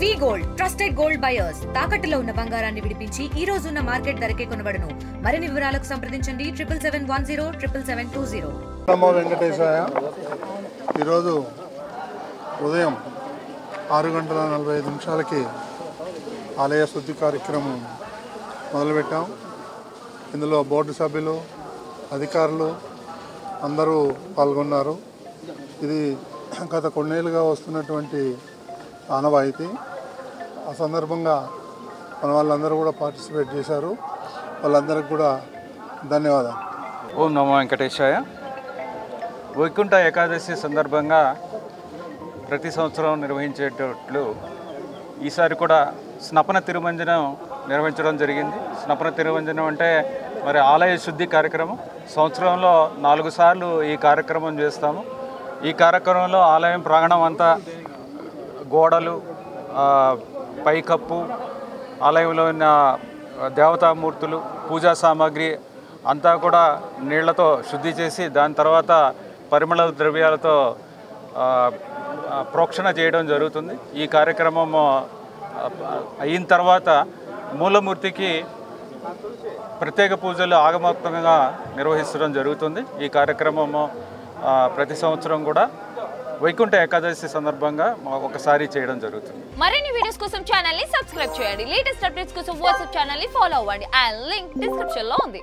వి gold trusted gold buyers తాకట్టులో ఉన్న బంగారాన్ని విడిపించి ఈ రోజు ఉన్న మార్కెట్ ధరకే కొనబడును. మరిన్ని వివరాలకు సంప్రదించండి 7710 నమో వెంకటేశాయ. ఈరోజు ఉదయం 6:45 ఆలయ శుద్ధి కార్యక్రమం మొదలుపెట్టాం. ఇందులో బోర్డు సభ్యులు, అధికారులు అందరూ పాల్గొన్నారు. ఇది గత కొన్నేళ్ళుగా వస్తున్నటువంటి ఆనవాయితీ. ఆ సందర్భంగా మన వాళ్ళందరూ కూడా పార్టిసిపేట్ చేశారు. వాళ్ళందరికీ కూడా ధన్యవాదాలు. ఓం నమో వెంకటేశాయ. వైకుంఠ ఏకాదశి సందర్భంగా ప్రతి సంవత్సరం నిర్వహించేటట్లు ఈసారి కూడా స్నపన తిరుమంజనం నిర్వహించడం జరిగింది. స్నపన తిరుమంజనం అంటే మరి ఆలయ శుద్ధి కార్యక్రమం. సంవత్సరంలో 4 సార్లు ఈ కార్యక్రమం చేస్తాము. ఈ కార్యక్రమంలో ఆలయం ప్రాంగణం అంతా గోడలు, పైకప్పు, ఆలయంలో ఉన్న దేవతామూర్తులు, పూజా సామాగ్రి అంతా కూడా నీళ్లతో శుద్ధి చేసి దాని తర్వాత పరిమళ ద్రవ్యాలతో ప్రోక్షణ చేయడం జరుగుతుంది. ఈ కార్యక్రమం అయిన తర్వాత మూలమూర్తికి ప్రత్యేక పూజలు ఆగమోక్తంగా నిర్వహించడం జరుగుతుంది. ఈ కార్యక్రమము ప్రతి సంవత్సరం కూడా వైకుంఠ ఏకాదశి సందర్భంగా ఒకసారి చేయడం జరుగుతుంది. మరిన్ని వీడియోస్ కోసం ఛానల్ ని సబ్స్క్రైబ్ చేయండి. లేటెస్ట్ అప్డేట్స్ కోసం వాట్సాప్ ఛానల్ ని ఫాలో అవ్వండి. ఆ లింక్ డిస్క్రిప్షన్ లో ఉంది.